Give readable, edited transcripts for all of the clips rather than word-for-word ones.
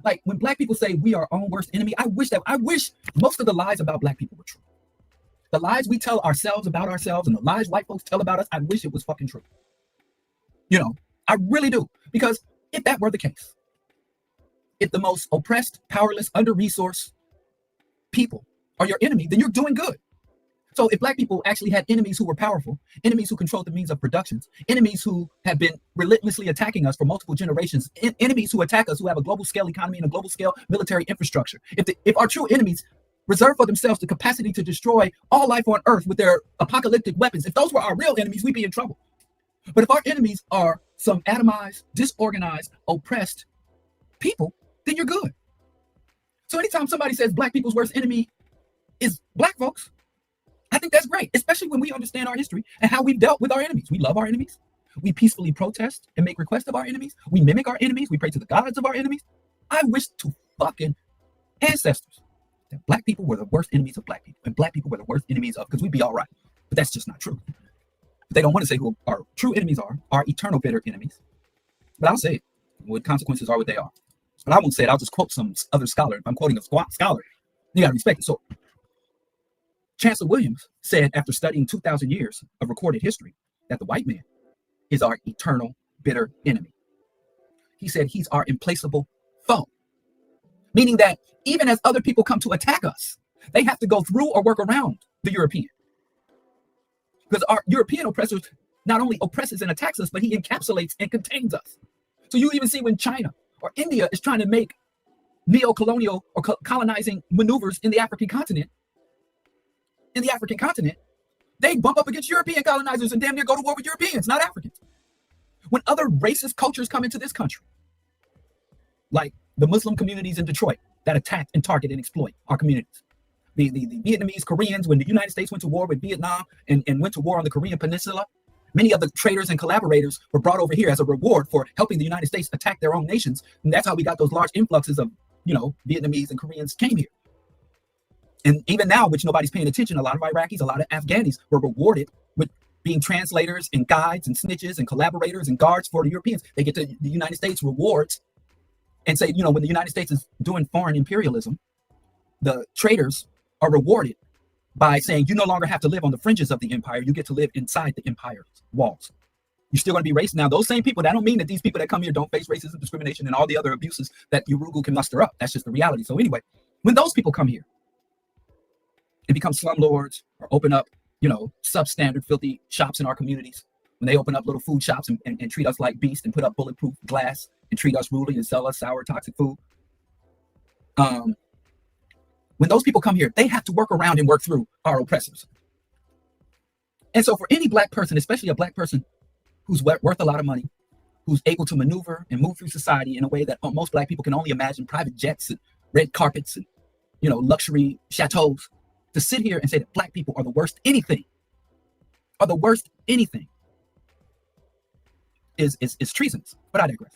Like when black people say we are our own worst enemy, I wish most of the lies about black people were true. The lies we tell ourselves about ourselves and the lies white folks tell about us, I wish it was fucking true. You know, I really do. Because if that were the case, if the most oppressed, powerless, under-resourced people are your enemy, then you're doing good. So if black people actually had enemies who were powerful, enemies who controlled the means of productions, enemies who have been relentlessly attacking us for multiple generations, enemies who attack us, who have a global scale economy and a global scale military infrastructure, if our true enemies reserve for themselves the capacity to destroy all life on earth with their apocalyptic weapons, if those were our real enemies, we'd be in trouble. But if our enemies are some atomized, disorganized, oppressed people, then you're good. So anytime somebody says black people's worst enemy is black folks, I think that's great, especially when we understand our history and how we've dealt with our enemies. We love our enemies. We peacefully protest and make requests of our enemies. We mimic our enemies. We pray to the gods of our enemies. I wish to fucking ancestors that black people were the worst enemies of black people and black people were the worst enemies of, because we'd be all right. But that's just not true. They don't want to say who our true enemies are, our eternal bitter enemies. But I'll say it. What consequences are what they are. But I won't say it. I'll just quote some other scholar. If I'm quoting a scholar, you got to respect it. So Chancellor Williams said, after studying 2,000 years of recorded history, that the white man is our eternal bitter enemy. He said he's our implacable foe, meaning that even as other people come to attack us, they have to go through or work around the European. Because our European oppressors not only oppresses and attacks us, but he encapsulates and contains us. So you even see when China or India is trying to make neo-colonial or colonizing maneuvers in the African continent, they bump up against European colonizers and damn near go to war with Europeans, not Africans. When other racist cultures come into this country, like the Muslim communities in Detroit that attack and target and exploit our communities, the Vietnamese, Koreans, when the United States went to war with Vietnam and went to war on the Korean Peninsula, many of the traders and collaborators were brought over here as a reward for helping the United States attack their own nations. And that's how we got those large influxes of, Vietnamese and Koreans came here. And even now, which nobody's paying attention, a lot of Iraqis, a lot of Afghanis were rewarded with being translators and guides and snitches and collaborators and guards for the Europeans. They get the United States rewards and say, when the United States is doing foreign imperialism, the traders are rewarded by saying you no longer have to live on the fringes of the empire. You get to live inside the empire's walls. You're still going to be racist. Now, those same people, that don't mean that these people that come here don't face racism, discrimination, and all the other abuses that Urugu can muster up. That's just the reality. So anyway, when those people come here and become slumlords or open up, substandard, filthy shops in our communities, when they open up little food shops and treat us like beasts and put up bulletproof glass and treat us rudely and sell us sour, toxic food. When those people come here, they have to work around and work through our oppressors. And so for any black person, especially a black person who's worth a lot of money, who's able to maneuver and move through society in a way that most black people can only imagine, private jets and red carpets and, luxury chateaus, to sit here and say that black people are the worst anything, is treasonous. But I digress.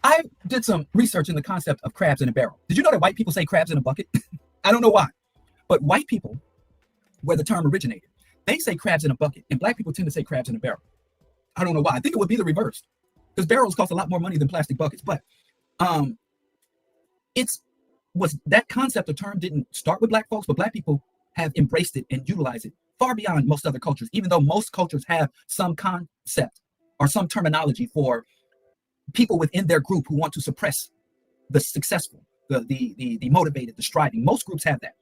I did some research in the concept of crabs in a barrel. Did you know that white people say crabs in a bucket? I don't know why, but white people, where the term originated, they say crabs in a bucket, and black people tend to say crabs in a barrel. I don't know why. I think it would be the reverse, because barrels cost a lot more money than plastic buckets. But that concept or term didn't start with black folks, but black people have embraced it and utilized it far beyond most other cultures, even though most cultures have some concept or some terminology for people within their group who want to suppress the successful, the motivated, the striving. Most groups have that.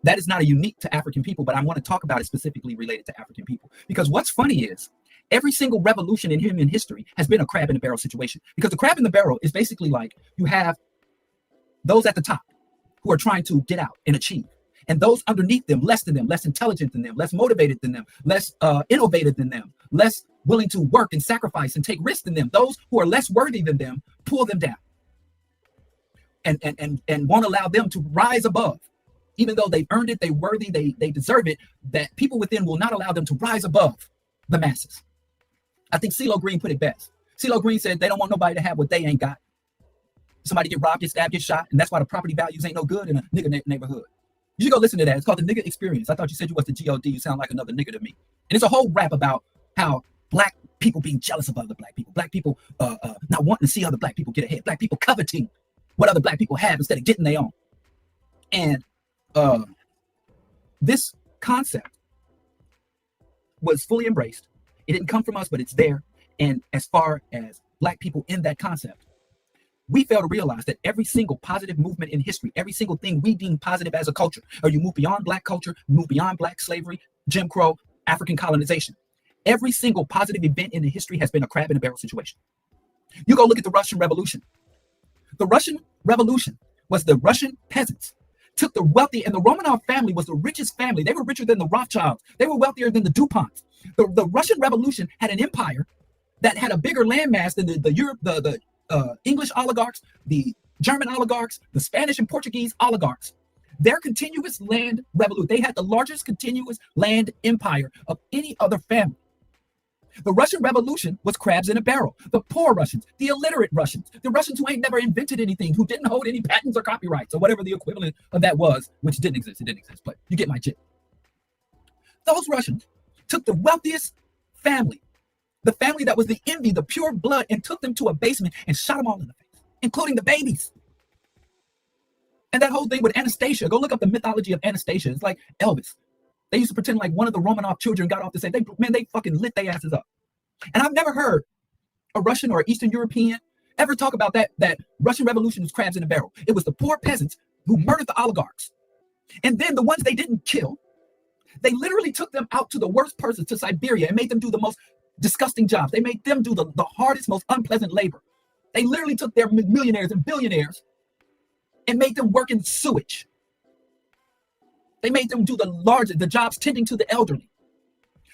That is not a unique to African people, but I want to talk about it specifically related to African people. Because what's funny is every single revolution in human history has been a crab in a barrel situation. Because the crab in the barrel is basically like you have those at the top who are trying to get out and achieve, and those underneath them, less than them, less intelligent than them, less motivated than them, less innovative than them, less willing to work and sacrifice and take risks than them. Those who are less worthy than them pull them down and won't allow them to rise above. Even though they've earned it, they're worthy, they deserve it, that people within will not allow them to rise above the masses. I think CeeLo Green put it best. CeeLo Green said they don't want nobody to have what they ain't got. Somebody get robbed, get stabbed, get shot, and that's why the property values ain't no good in a nigga neighborhood. You should go listen to that. It's called The Nigga Experience. I thought you said you was the G.O.D. You sound like another nigga to me. And it's a whole rap about how black people being jealous of other black people not wanting to see other black people get ahead, black people coveting what other black people have instead of getting their own. And this concept was fully embraced. It didn't come from us, but it's there. And as far as black people in that concept, we fail to realize that every single positive movement in history, every single thing we deem positive as a culture, or you move beyond black culture, move beyond black slavery, Jim Crow, African colonization, every single positive event in the history has been a crab in a barrel situation. You go look at the Russian Revolution. The Russian Revolution was the Russian peasants took the wealthy, and the Romanov family was the richest family. They were richer than the Rothschilds. They were wealthier than the DuPonts. The Russian Revolution had an empire that had a bigger landmass than the English oligarchs, the German oligarchs, the Spanish and Portuguese oligarchs. Their continuous land revolution, they had the largest continuous land empire of any other family. The Russian Revolution was crabs in a barrel. The poor Russians, the illiterate Russians, the Russians who ain't never invented anything, who didn't hold any patents or copyrights or whatever the equivalent of that was, which didn't exist. It didn't exist, but you get my jit. Those Russians took the wealthiest family, the family that was the envy, the pure blood, and took them to a basement and shot them all in the face, including the babies. And that whole thing with Anastasia, go look up the mythology of Anastasia. It's like Elvis. They used to pretend like one of the Romanov children got off to say, they fucking lit their asses up. And I've never heard a Russian or Eastern European ever talk about that Russian Revolution was crabs in a barrel. It was the poor peasants who murdered the oligarchs. And then the ones they didn't kill, they literally took them out to the worst persons, to Siberia, and made them do the most disgusting jobs. They made them do the hardest, most unpleasant labor. They literally took their millionaires and billionaires and made them work in sewage. They made them do the jobs tending to the elderly.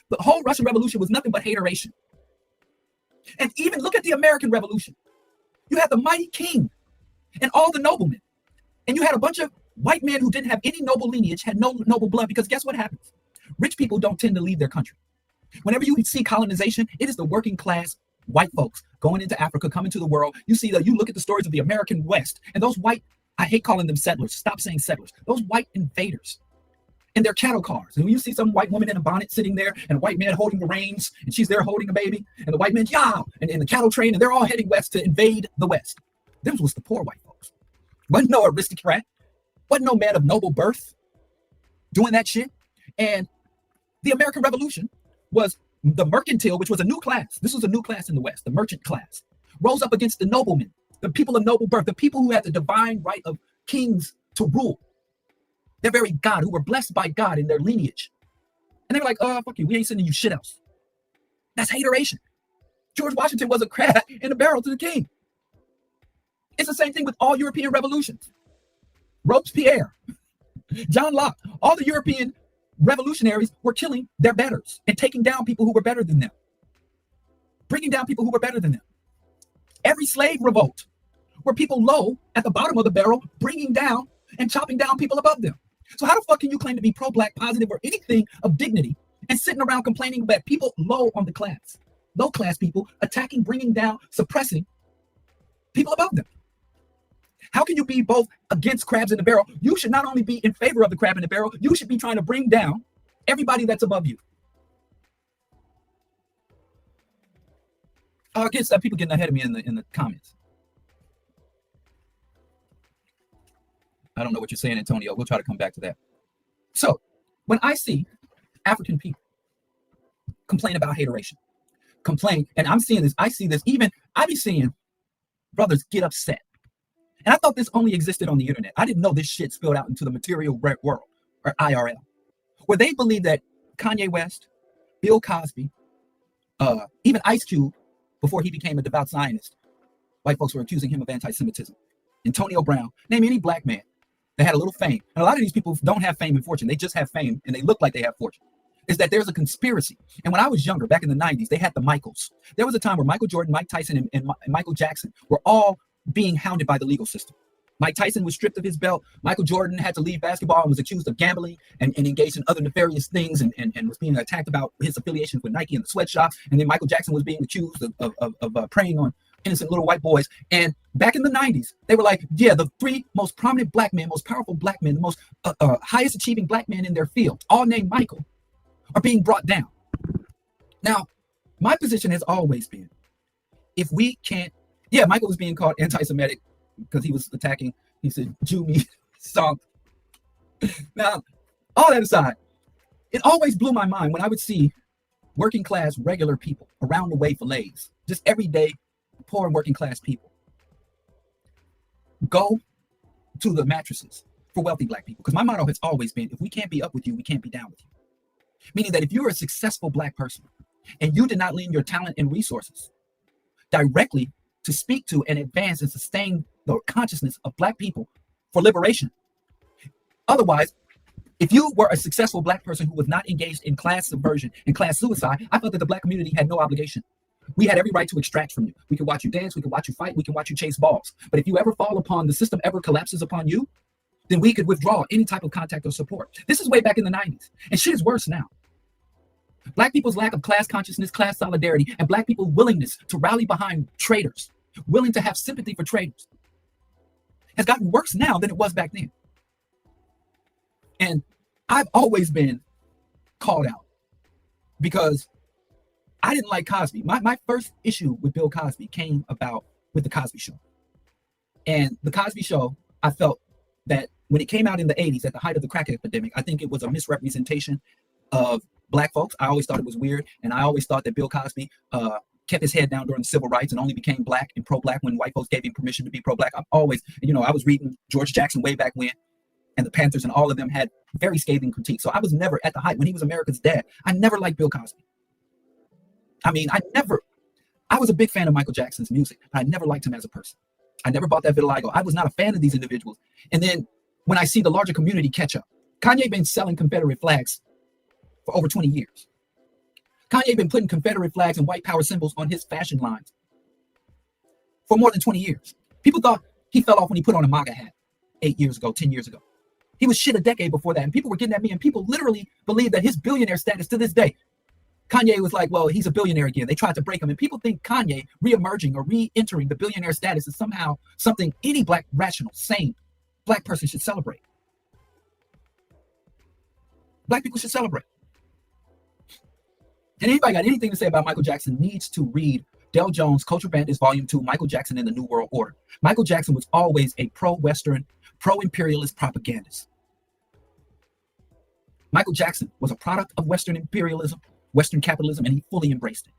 The whole Russian Revolution was nothing but hateration. And even look at the American Revolution. You had the mighty king and all the noblemen. And you had a bunch of white men who didn't have any noble lineage, had no noble blood, because guess what happens? Rich people don't tend to leave their country. Whenever you see colonization, it is the working class white folks going into Africa, coming to the world. You look at the stories of the American West, and those white, I hate calling them settlers. Stop saying settlers. Those white invaders in their cattle cars. And when you see some white woman in a bonnet sitting there and a white man holding the reins and she's there holding a baby and the white man, and in the cattle train, and they're all heading west to invade the West. Them was the poor white folks. Wasn't no aristocrat. Wasn't no man of noble birth doing that shit. And the American Revolution was the mercantile, which was a new class. This was a new class in the West, the merchant class, rose up against the noblemen, the people of noble birth, the people who had the divine right of kings to rule. Their very God, who were blessed by God in their lineage. And they were like, fuck you, we ain't sending you shit else. That's hateration. George Washington was a crab in a barrel to the king. It's the same thing with all European revolutions. Robespierre, John Locke, all the European revolutionaries were killing their betters and taking down people who were better than them. Bringing down people who were better than them. Every slave revolt were people low at the bottom of the barrel, bringing down and chopping down people above them. So how the fuck can you claim to be pro-black, positive, or anything of dignity and sitting around complaining about people low on the class, low class people attacking, bringing down, suppressing people above them? How can you be both against crabs in the barrel? You should not only be in favor of the crab in the barrel, you should be trying to bring down everybody that's above you. I guess that people getting ahead of me in the comments. I don't know what you're saying, Antonio. We'll try to come back to that. So when I see African people complain about hateration, and I'm seeing this, I see this, even I be seeing brothers get upset. And I thought this only existed on the internet. I didn't know this shit spilled out into the material world, or IRL, where they believe that Kanye West, Bill Cosby, even Ice Cube, before he became a devout Zionist, white folks were accusing him of anti-Semitism. Antonio Brown, name any black man that had a little fame. And a lot of these people don't have fame and fortune. They just have fame and they look like they have fortune. Is that there's a conspiracy. And when I was younger, back in the 90s, they had the Michaels. There was a time where Michael Jordan, Mike Tyson, and Michael Jackson were all being hounded by the legal system. Mike Tyson was stripped of his belt. Michael Jordan had to leave basketball and was accused of gambling and engaged in other nefarious things and was being attacked about his affiliations with Nike and the sweatshop. And then Michael Jackson was being accused of preying on innocent little white boys. And back in the 90s, they were like, yeah, the three most prominent black men, most powerful black men, the most highest achieving black men in their field, all named Michael, are being brought down. Now, My position has always been, if we can't, yeah, Michael was being called anti-Semitic because he was attacking, he said, Jew me, song. Now, all that aside, it always blew my mind when I would see working class, regular people around the way fillets, just everyday, poor and working class people, go to the mattresses for wealthy black people. Because my motto has always been, if we can't be up with you, we can't be down with you. Meaning that if you're a successful black person and you did not lend your talent and resources directly to speak to and advance and sustain the consciousness of black people for liberation, otherwise, if you were a successful black person who was not engaged in class subversion and class suicide, I felt that the black community had no obligation. We had every right to extract from you. We could watch you dance, we could watch you fight, we can watch you chase balls. But if you ever fall upon, the system ever collapses upon you, then we could withdraw any type of contact or support. This is way back in the 90s. And shit is worse now. Black people's lack of class consciousness, class solidarity, and black people's willingness to rally behind traitors, willing to have sympathy for traitors, has gotten worse now than it was back then. And I've always been called out because I didn't like Cosby. My first issue with Bill Cosby came about with the Cosby Show. And the Cosby Show, I felt that when it came out in the 80s, at the height of the crack epidemic, I think it was a misrepresentation of black folks. I always thought it was weird. And I always thought that Bill Cosby kept his head down during the civil rights and only became black and pro-black when white folks gave him permission to be pro-black. I've always, I was reading George Jackson way back when, and the Panthers and all of them had very scathing critiques. So I was never at the height when he was America's dad. I never liked Bill Cosby. I mean, I was a big fan of Michael Jackson's music, but I never liked him as a person. I never bought that vitiligo. I was not a fan of these individuals. And then when I see the larger community catch up, Kanye been selling Confederate flags for over 20 years. Kanye been putting Confederate flags and white power symbols on his fashion lines for more than 20 years. People thought he fell off when he put on a MAGA hat 8 years ago, 10 years ago. He was shit a decade before that. And people were getting at me, and people literally believe that his billionaire status to this day, Kanye was like, well, he's a billionaire again. They tried to break him. And people think Kanye re-emerging or re-entering the billionaire status is somehow something any black, rational, sane black person should celebrate. Black people should celebrate. And anybody got anything to say about Michael Jackson needs to read Del Jones' Culture Bandits Volume 2, Michael Jackson and the New World Order. Michael Jackson was always a pro-Western, pro-imperialist propagandist. Michael Jackson was a product of Western imperialism, Western capitalism, and he fully embraced it.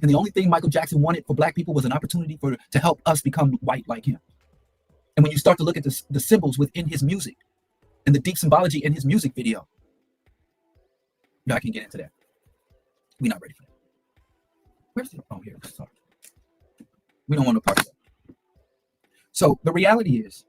And the only thing Michael Jackson wanted for black people was an opportunity to help us become white like him. And when you start to look at the symbols within his music and the deep symbology in his music video, I can get into that. We're not ready for that. Where's the, oh, here, sorry. We don't want to park that. So the reality is,